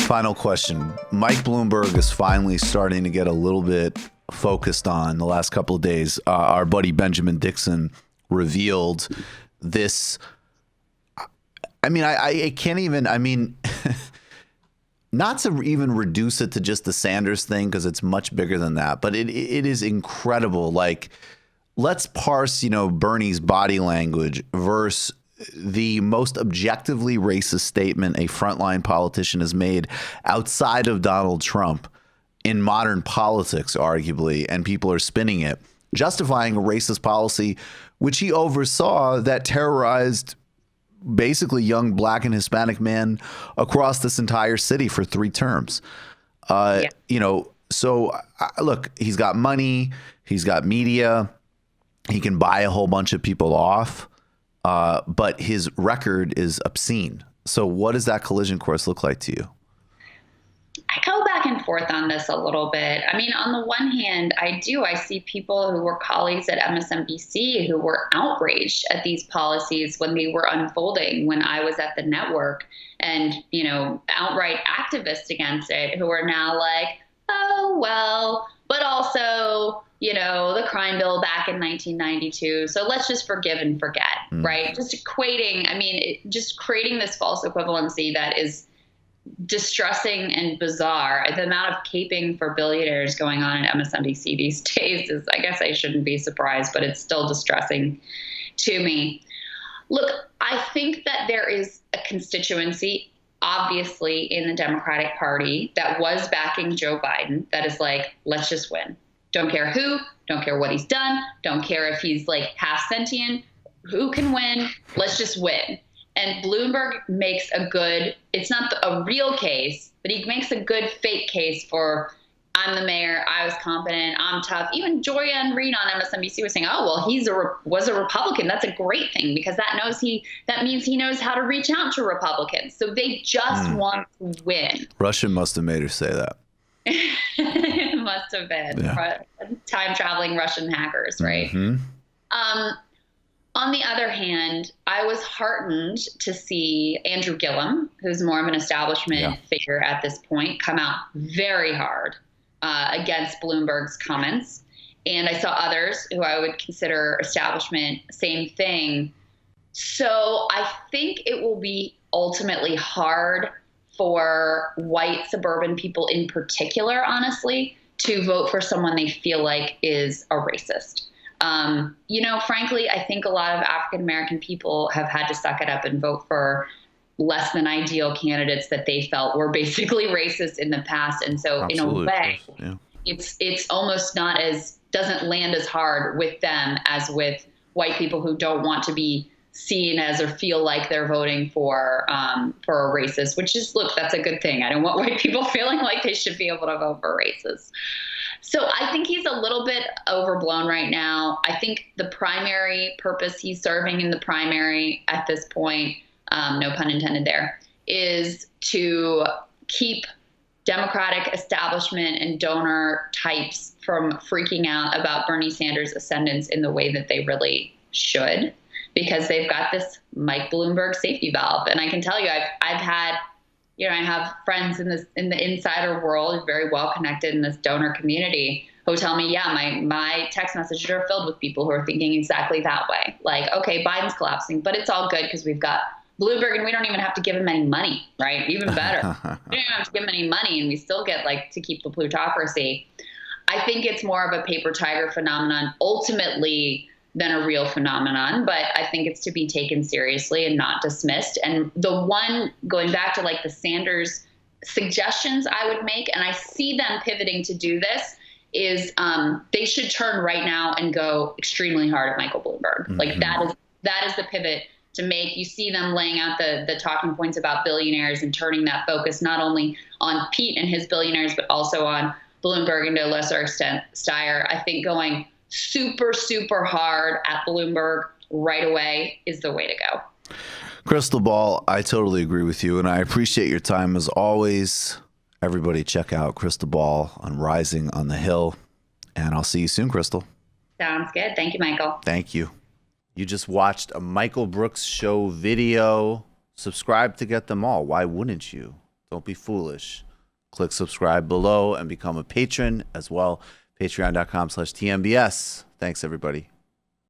Final question. Mike Bloomberg is finally starting to get a little bit focused on the last couple of days. Our buddy Benjamin Dixon revealed this. I mean, I can't even, I mean, not to even reduce it to just the Sanders thing, because it's much bigger than that, but it is incredible. Like, let's parse, Bernie's body language versus the most objectively racist statement a frontline politician has made outside of Donald Trump in modern politics, arguably, and people are spinning it, justifying a racist policy which he oversaw that terrorized basically young Black and Hispanic men across this entire city for 3 terms. So look, he's got money, he's got media, he can buy a whole bunch of people off. But his record is obscene. So what does that collision course look like to you? I go back and forth on this a little bit. I mean, on the one hand, I see people who were colleagues at MSNBC who were outraged at these policies when they were unfolding, when I was at the network, and, outright activists against it who are now like, oh, well, but also, the crime bill back in 1992. So let's just forgive and forget, right? Just just creating this false equivalency that is distressing and bizarre. The amount of caping for billionaires going on at MSNBC these days is, I guess I shouldn't be surprised, but it's still distressing to me. Look, I think that there is a constituency, obviously, in the Democratic Party that was backing Joe Biden that is like, let's just win. Don't care who, don't care what he's done, don't care if he's like half sentient, who can win, let's just win. And Bloomberg makes it's not a real case, but he makes a good fake case for, I'm the mayor, I was competent, I'm tough. Even Joyanne Reid on MSNBC was saying, oh, well, he was a Republican. That's a great thing, because that means he knows how to reach out to Republicans. So they just want to win. Russia must have made her say that. It must have been time-traveling Russian hackers, right? Mm-hmm. On the other hand, I was heartened to see Andrew Gillum, who's more of an establishment figure at this point, come out very hard against Bloomberg's comments. And I saw others who I would consider establishment, same thing. So I think it will be ultimately hard for white suburban people in particular, honestly, to vote for someone they feel like is a racist. Frankly, I think a lot of African-American people have had to suck it up and vote for less than ideal candidates that they felt were basically racist in the past. And so Absolutely. In a way, it's almost doesn't land as hard with them as with white people who don't want to be seen as or feel like they're voting for a racist, which is, look, that's a good thing. I don't want white people feeling like they should be able to vote for racists. So I think he's a little bit overblown right now. I think the primary purpose he's serving in the primary at this point, no pun intended there, is to keep Democratic establishment and donor types from freaking out about Bernie Sanders' ascendance in the way that they really should, because they've got this Mike Bloomberg safety valve. And I can tell you, I've had, I have friends in the insider world, very well connected in this donor community, who tell me, my text messages are filled with people who are thinking exactly that way. Like, okay, Biden's collapsing, but it's all good because we've got Bloomberg and we don't even have to give him any money, right? Even better. We don't have to give him any money and we still get to keep the plutocracy. I think it's more of a paper tiger phenomenon ultimately than a real phenomenon, but I think it's to be taken seriously and not dismissed. And the one, going back to the Sanders suggestions I would make, and I see them pivoting to do this, is they should turn right now and go extremely hard at Michael Bloomberg. Mm-hmm. That is the pivot to make. You see them laying out the talking points about billionaires and turning that focus not only on Pete and his billionaires, but also on Bloomberg and to a lesser extent Steyer. I think going super, super hard at Bloomberg right away is the way to go. Krystal Ball, I totally agree with you, and I appreciate your time as always. Everybody check out Krystal Ball on Rising on the Hill, and I'll see you soon, Krystal. Sounds good. Thank you, Michael. Thank you. You just watched a Michael Brooks Show video. Subscribe to get them all. Why wouldn't you? Don't be foolish. Click subscribe below and become a patron as well. Patreon.com/TMBS. Thanks, everybody.